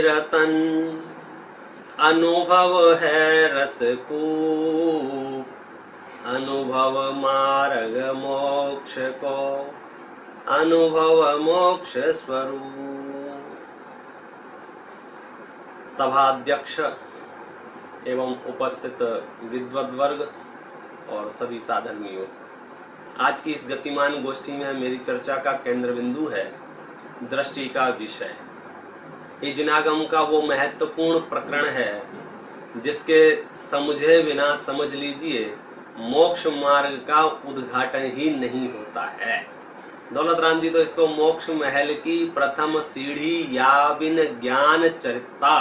रतन, अनुभव है रस को, अनुभव मार्ग मोक्ष को, अनुभव मोक्ष स्वरूप। सभाध्यक्ष एवं उपस्थित विद्वद् वर्ग और सभी साधर्मियों, आज की इस गतिमान गोष्ठी में मेरी चर्चा का केंद्र बिंदु है दृष्टि का विषय। इजनागम का वो महत्वपूर्ण प्रकरण है जिसके समझे बिना, समझ लीजिए, मोक्ष मार्ग का उद्घाटन ही नहीं होता है। दौलत राम जी तो इसको मोक्ष महल की प्रथम सीढ़ी या बिन ज्ञान चरिता,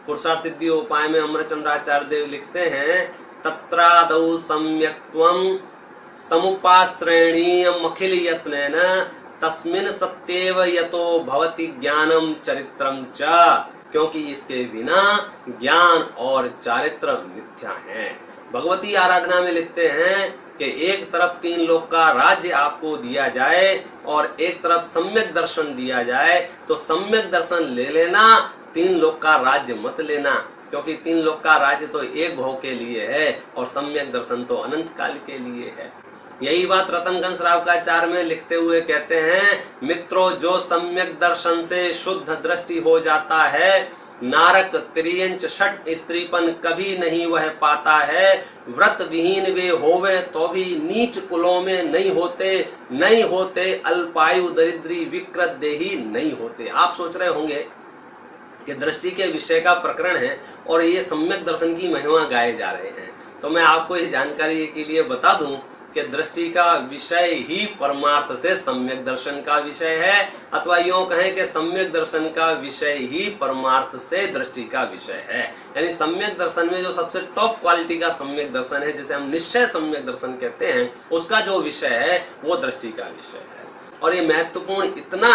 पुरुषार्थ सिद्धि उपाय में अमरचंद्राचार्य देव लिखते हैं, तत्रादौ सम्यक्त्वं समुपाश्रेणीयम् अखिल यत्नेन तस्मिन् सत्येव यतो भवति ज्ञानम चरित्रम च, क्योंकि इसके बिना ज्ञान और चारित्र मिथ्या हैं। भगवती आराधना में लिखते हैं कि एक तरफ 3 लोक का राज्य आपको दिया जाए और एक तरफ सम्यक दर्शन दिया जाए तो सम्यक दर्शन ले लेना, 3 लोक का राज्य मत लेना, क्योंकि 3 लोक का राज्य तो एक भव के लिए है और सम्यक दर्शन तो अनंत काल के लिए है। यही बात रतन घनश्राव का चार में लिखते हुए कहते हैं, मित्रों जो सम्यक दर्शन से शुद्ध दृष्टि हो जाता है, नारक त्रियंच षट स्त्रीपन कभी नहीं वह पाता है, व्रत विहीन वे होवे तो भी नीच कुलों में नहीं होते, अल्पायु दरिद्री विकृत देही नहीं होते। आप सोच रहे होंगे कि दृष्टि के विषय का प्रकरण है और ये सम्यक दर्शन की महिमा गाए जा रहे हैं, तो मैं आपको इस जानकारी के लिए बता दूं कि दृष्टि का विषय ही परमार्थ से सम्यक दर्शन का विषय है, अथवा यूं कहें कि सम्यक दर्शन का विषय ही परमार्थ से दृष्टि का विषय है। यानी सम्यक दर्शन में जो सबसे टॉप क्वालिटी का सम्यक दर्शन है, जिसे हम निश्चय सम्यक दर्शन कहते हैं, उसका जो विषय है वो दृष्टि का विषय है। और ये महत्वपूर्ण इतना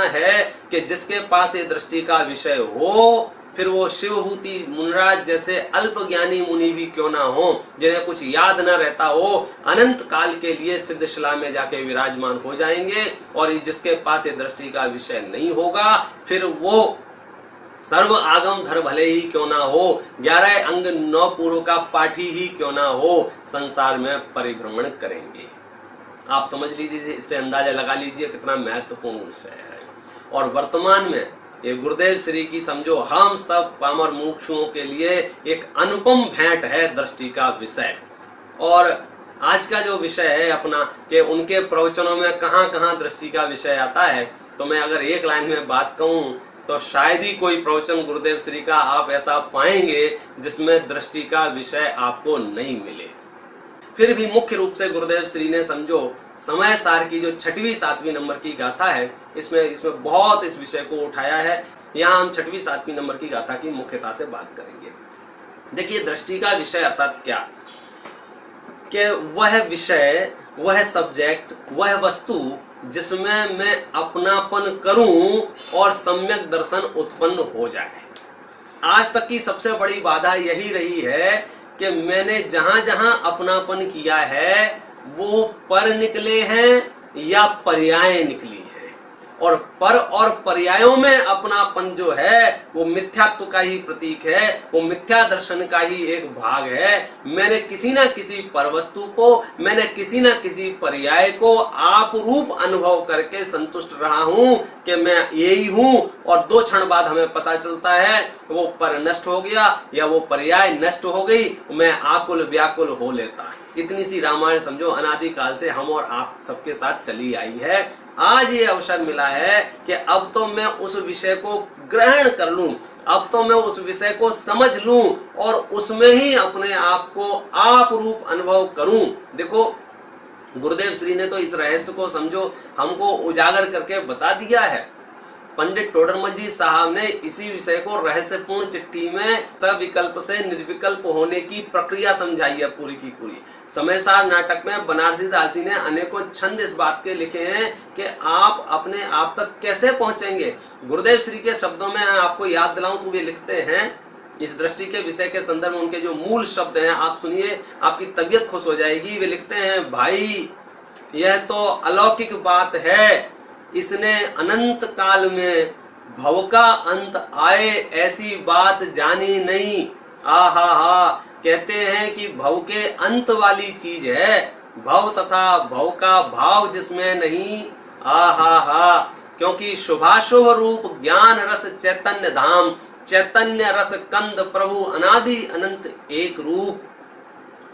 है कि जिसके पास ये दृष्टि का विषय हो, फिर वो शिवभूति मुनराज जैसे अल्प ज्ञानी मुनि भी क्यों ना हो, जिन्हें कुछ याद न रहता हो, अनंत काल के लिए सिद्धशिला में जाके विराजमान हो जाएंगे। और जिसके पास ये दृष्टि का विषय नहीं होगा, फिर वो सर्व आगम धर भले ही क्यों ना हो, 11 अंग 9 पूर्व का पाठी ही क्यों ना हो, संसार में परिभ्रमण करेंगे। आप समझ लीजिए, इससे अंदाजा लगा लीजिए कितना महत्वपूर्ण विषय है। और वर्तमान में ये गुरुदेव श्री की समझो हम सब पामर मुमुक्षुओं के लिए एक अनुपम भेंट है दृष्टि का विषय। और आज का जो विषय है अपना, कि उनके प्रवचनों में कहाँ कहाँ दृष्टि का विषय आता है, तो मैं अगर एक लाइन में बात कहूँ तो शायद ही कोई प्रवचन गुरुदेव श्री का आप ऐसा पाएंगे जिसमें दृष्टि का विषय आपको नहीं मिले। फिर भी मुख्य रूप से गुरुदेव श्री ने समझो समय सार की जो 6वीं 7वीं नंबर की गाथा है, इसमें बहुत इस विषय को उठाया है। यहाँ हम 6वीं 7वीं नंबर की गाथा की मुख्यता से बात करेंगे। देखिए, दृष्टि का विषय अर्थात क्या, कि वह विषय, वह सब्जेक्ट, वह वस्तु जिसमें मैं अपनापन करूं और सम्यक दर्शन उत्पन्न हो जाए। आज तक की सबसे बड़ी बाधा यही रही है कि मैंने जहां जहां अपनापन किया है वो पर निकले हैं या पर्याय निकली है, और पर और पर्यायों में अपनापन जो है वो मिथ्यात्व का ही प्रतीक है, वो मिथ्या दर्शन का ही एक भाग है। मैंने किसी न किसी परवस्तु को, मैंने किसी न किसी पर्याय को आप रूप अनुभव करके संतुष्ट रहा हूं कि मैं यही हूं, और 2 क्षण बाद हमें पता चलता है वो पर नष्ट हो गया या वो पर्याय नष्ट हो गई, मैं आकुल व्याकुल हो लेता है। इतनी सी रामायण समझो अनादि काल से हम और आप सबके साथ चली आई है। आज ये अवसर मिला है कि अब तो मैं उस विषय को ग्रहण कर लूं, अब तो मैं उस विषय को समझ लूं और उसमें ही अपने आप को आप रूप अनुभव करूं। देखो, गुरुदेव श्री ने तो इस रहस्य को समझो हमको उजागर करके बता दिया है। पंडित टोडरमल जी साहब ने इसी विषय को रहस्यपूर्ण चिट्ठी में सविकल्प से निर्विकल्प होने की प्रक्रिया समझाई है पूरी की पूरी। समयसार नाटक में बनारसी दासी ने अनेकों छंद इस बात के लिखे हैं कि आप अपने आप तक कैसे पहुंचेंगे। गुरुदेव श्री के शब्दों में आपको याद दिलाऊं तो वे लिखते हैं, इस दृष्टि के विषय के संदर्भ में उनके जो मूल शब्द हैं आप सुनिए, आपकी तबीयत खुश हो जाएगी। वे लिखते हैं, भाई यह तो अलौकिक बात है, इसने अनंत काल में भव का अंत आए ऐसी बात जानी नहीं। आहा हा, कहते हैं कि भव के अंत वाली चीज है, भव तथा भव का भाव जिसमें नहीं। आहा हा, क्योंकि शुभाशुभ रूप ज्ञान रस चैतन्य धाम, चैतन्य रस कंद प्रभु अनादि अनंत एक रूप।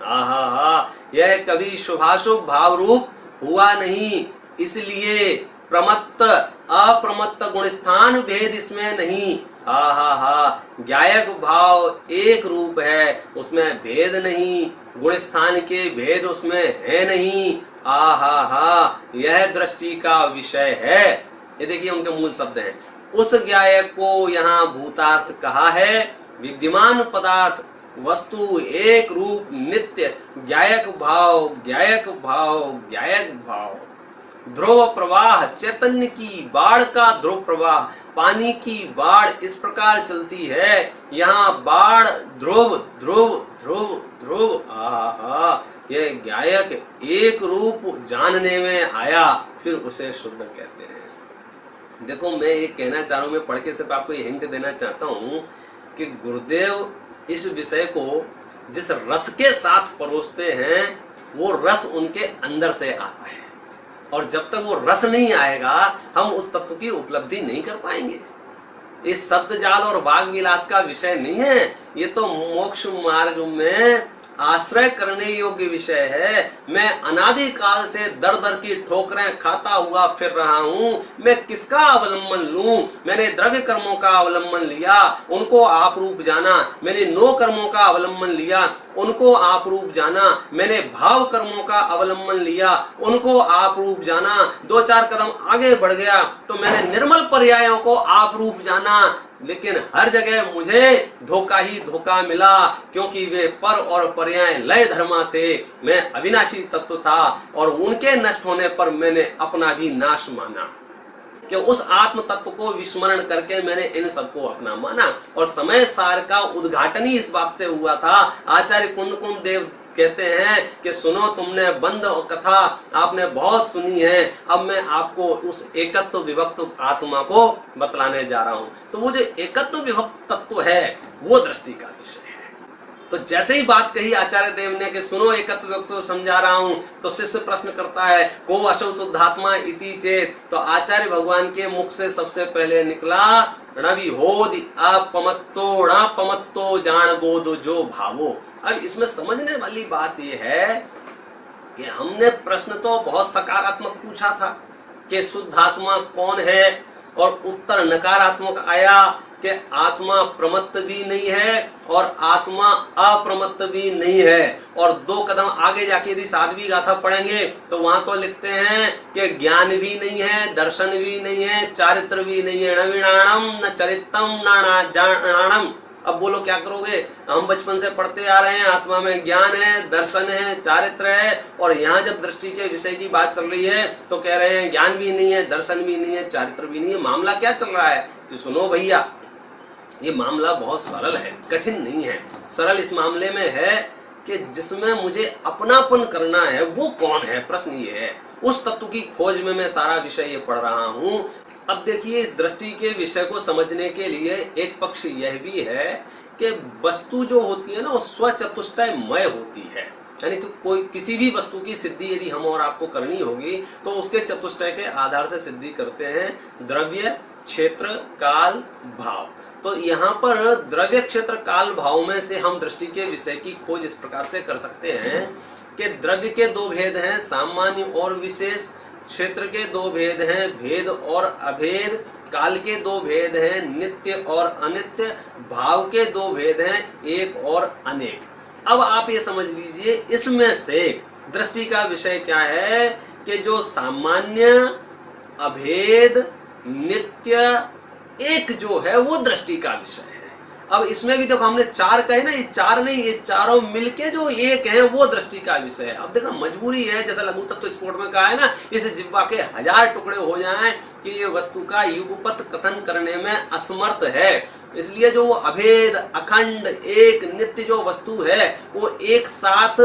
आहा हा, यह कभी शुभाशुभ भाव रूप हुआ नहीं, इसलिए प्रमत्त अप्रमत्त गुणस्थान भेद इसमें नहीं। आहा हा, ज्ञायक भाव एक रूप है, उसमें भेद नहीं, गुणस्थान के भेद उसमें है नहीं। आहा हा, यह दृष्टि का विषय है। ये देखिए उनके मूल शब्द हैं। उस ज्ञायक को यहाँ भूतार्थ कहा है। विद्यमान पदार्थ वस्तु एक रूप नित्य ज्ञायक भाव, ज्ञायक भाव, ज्ञायक भाव। ध्रुव प्रवाह, चैतन्य की बाढ़ का ध्रुव प्रवाह, पानी की बाढ़ इस प्रकार चलती है। यहाँ बाढ़ ध्रुव ध्रुव ध्रुव ध्रुव। आहा, यह ज्ञायक एक रूप जानने में आया, फिर उसे शुद्ध कहते हैं। देखो मैं ये कहना चाह रहा हूं, मैं पढ़ के सिर्फ आपको ये हिंट देना चाहता हूं कि गुरुदेव इस विषय को जिस रस के साथ परोसते हैं वो रस उनके अंदर से आता है, और जब तक वो रस नहीं आएगा हम उस तत्व की उपलब्धि नहीं कर पाएंगे। ये शब्द जाल और वाग विलास का विषय नहीं है, ये तो मोक्ष मार्ग में आश्रय करने योग्य विषय है। मैं अनादि काल से दर दर की ठोकरें खाता हुआ फिर रहा हूँ, मैं किसका अवलंबन लूं? मैंने द्रव्य कर्मों का अवलंबन लिया, उनको आप रूप जाना। मैंने नो कर्मों का अवलंबन लिया, उनको आप रूप जाना। मैंने भाव कर्मों का अवलंबन लिया, उनको आप रूप जाना। दो चार कदम आगे बढ़ गया तो मैंने निर्मल पर्यायों को आप रूप जाना। लेकिन हर जगह मुझे धोखा ही धोखा मिला, क्योंकि वे पर और पर्याय लय धर्मा थे। मैं अविनाशी तत्व था और उनके नष्ट होने पर मैंने अपना भी नाश माना, कि उस आत्म तत्व को विस्मरण करके मैंने इन सबको अपना माना। और समय सार का उद्घाटन ही इस बात से हुआ था। आचार्य कुंद देव कहते हैं कि सुनो, तुमने बंद कथा आपने बहुत सुनी है, अब मैं आपको उस एकत्व विभक्त आत्मा को बतलाने जा रहा हूं। तो वो जो एकत्व विभक्त तत्व है वो दृष्टि का विषय है। तो जैसे ही बात कही आचार्य देव ने कि सुनो एकत्व विभक्त समझा रहा हूं, तो शिष्य प्रश्न करता है को असौ शुद्धात्मा इति चेत। तो आचार्य भगवान के मुख से सबसे पहले निकला णवि होदि अपमत्तो जान गोदो जो भावो। अब इसमें समझने वाली बात यह है कि हमने प्रश्न तो बहुत सकारात्मक पूछा था कि शुद्धात्मा कौन है, और उत्तर नकारात्मक आया कि आत्मा प्रमत्त भी नहीं है और आत्मा अप्रमत्त भी नहीं है। और दो कदम आगे जाके यदि साध्वी गाथा पढ़ेंगे तो वहां तो लिखते हैं कि ज्ञान भी नहीं है, दर्शन भी नहीं है, चारित्र भी नहीं है। नवीणाणम न चरित्रम नाणाणम। अब बोलो क्या करोगे? हम बचपन से पढ़ते आ रहे हैं, आत्मा में ज्ञान है, दर्शन है, चारित्र है, और यहाँ जब दृष्टि के विषय की बात चल रही है तो कह रहे हैं ज्ञान भी नहीं है, दर्शन भी नहीं है, चारित्र भी नहीं है। मामला क्या चल रहा है? तो सुनो भैया, ये मामला बहुत सरल है, कठिन नहीं है। सरल इस मामले में है कि जिसमें मुझे अपनापन करना है वो कौन है, प्रश्न ये है। उस तत्व की खोज में मैं सारा विषय ये पढ़ रहा हूं। अब देखिए, इस दृष्टि के विषय को समझने के लिए एक पक्ष यह भी है कि वस्तु जो होती है ना वो स्वचतुष्टयमय होती है, यानी कि कोई किसी भी वस्तु की सिद्धि यदि हम और आपको करनी होगी तो उसके चतुष्टय के आधार से सिद्धि करते हैं, द्रव्य, क्षेत्र, काल, भाव। तो यहाँ पर द्रव्य, क्षेत्र, काल, भाव में से हम दृष्टि के विषय की खोज इस प्रकार से कर सकते हैं कि द्रव्य के दो भेद हैं, सामान्य और विशेष। क्षेत्र के दो भेद हैं, भेद और अभेद। काल के दो भेद हैं, नित्य और अनित्य। भाव के दो भेद हैं, एक और अनेक। अब आप ये समझ लीजिए, इसमें से दृष्टि का विषय क्या है कि जो सामान्य, अभेद, नित्य, एक जो है वो दृष्टि का विषय है। अब इसमें भी देखो हमने चार कहे ना, ये चार नहीं, ये चारों मिलके जो एक है वो दृष्टि का विषय है। अब देखो मजबूरी है, जैसा लघु तत्व स्फोट में कहा है ना, इस जिह्वा के 1000 टुकड़े हो जाएं कि ये वस्तु का युगपत कथन करने में असमर्थ है। इसलिए जो अभेद, अखंड, एक, नित्य जो वस्तु है वो एक साथ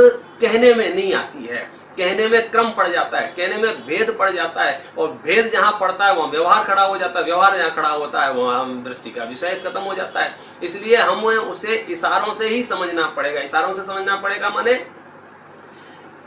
कहने में नहीं आती है। कहने में क्रम पड़ जाता है, कहने में भेद पड़ जाता है, और भेद जहां पड़ता है वहां व्यवहार खड़ा हो जाता है, व्यवहार जहां खड़ा होता है वहां दृष्टि का विषय खत्म हो जाता है। इसलिए हमें उसे इशारों से ही समझना पड़ेगा। इशारों से समझना पड़ेगा माने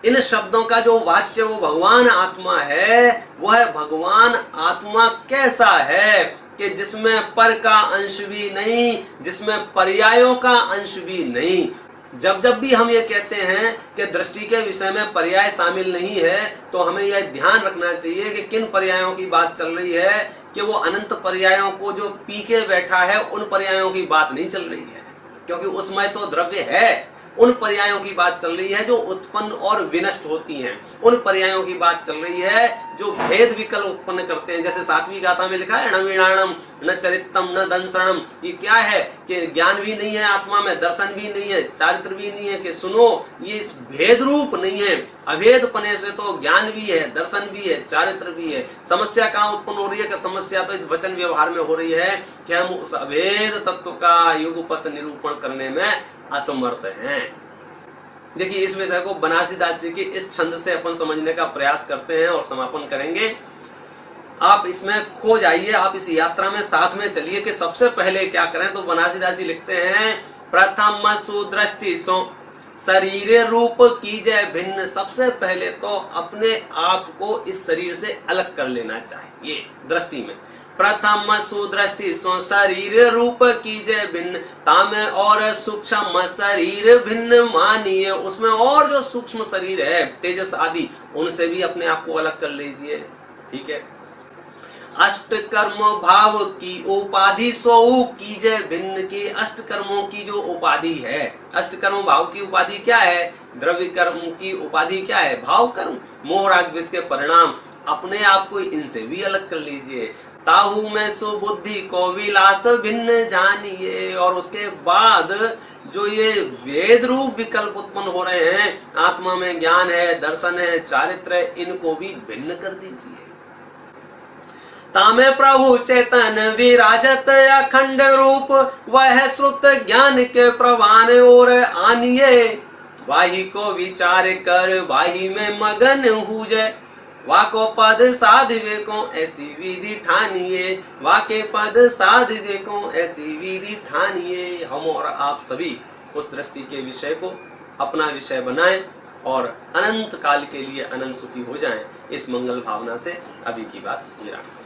इन शब्दों का जो वाच्य वो भगवान आत्मा है, वह भगवान आत्मा कैसा है कि जिसमें पर का अंश भी नहीं, जिसमें पर्यायों का अंश भी नहीं। जब जब भी हम ये कहते हैं कि दृष्टि के विषय में पर्याय शामिल नहीं है, तो हमें यह ध्यान रखना चाहिए कि किन पर्यायों की बात चल रही है, कि वो अनंत पर्यायों को जो पी के बैठा है उन पर्यायों की बात नहीं चल रही है, क्योंकि उसमें तो द्रव्य है। उन पर्यायों की बात चल रही है जो उत्पन्न और विनष्ट होती हैं। उन पर्यायों की बात चल रही है जो भेद विकल्प उत्पन्न करते हैं। जैसे सातवीं गाथा में लिखा है न वीणाणम न चरित्रम न दंसरणम। ये क्या है कि ज्ञान भी नहीं है आत्मा में, दर्शन भी नहीं है, चारित्र भी नहीं है, कि सुनो ये इस भेद रूप नहीं है। अभेद पने से तो ज्ञान भी है, दर्शन भी है, चारित्र भी है। समस्या कहाँ उत्पन्न हो रही है कि समस्या तो इस वचन व्यवहार में हो रही है कि हम उस अभेद तत्व का युगपत निरूपण करने में असमर्थ हैं। देखिए इस विषय को बनारसी दास जी के इस छंद से अपन समझने का प्रयास करते हैं और समापन करेंगे। आप इसमें खो जाइए, आप इस यात्रा में साथ में चलिए कि सबसे पहले क्या करें। तो बनारसी दास जी लिखते हैं प्रथम सुदृष्टि सो शरीर रूप कीजिए भिन्न। सबसे पहले तो अपने आप को इस शरीर से अलग कर लेना चाहिए दृष्टि में। प्रथम सुदृष्टि सो शरीर रूप कीजिए भिन्न, तामे और सूक्ष्म शरीर भिन्न मानिए। उसमें और जो सूक्ष्म शरीर है तेजस आदि, उनसे भी अपने आप को अलग कर लीजिए। ठीक है। अष्ट कर्म भाव की उपाधि सो कीजिए भिन्न। की अष्ट कर्मों की जो उपाधि है, अष्ट कर्म भाव की उपाधि क्या है, द्रव्य कर्म की उपाधि क्या है, भाव कर्म, मोह राग द्वेष के परिणाम। अपने आप को इनसे भी अलग कर लीजिए। ताहू में सुबुद्धि को विलास भिन्न जानिए। और उसके बाद जो ये वेद रूप विकल्प उत्पन्न हो रहे हैं, आत्मा में ज्ञान है, दर्शन है, चारित्र है, इनको भी भिन्न कर दीजिए। तामे प्रभु चेतन विराजत अखंड रूप, वह श्रुत ज्ञान के प्रवान और आनिए। वाही को विचार कर वाही में मगन हुए, वाको पद साधवे को ऐसी विधि ठानिए। वाके पद साधवे को ऐसी विधि ठानिए। हम और आप सभी उस दृष्टि के विषय को अपना विषय बनाएं और अनंत काल के लिए अनंत सुखी हो जाएं। इस मंगल भावना से अभी की बात विराम।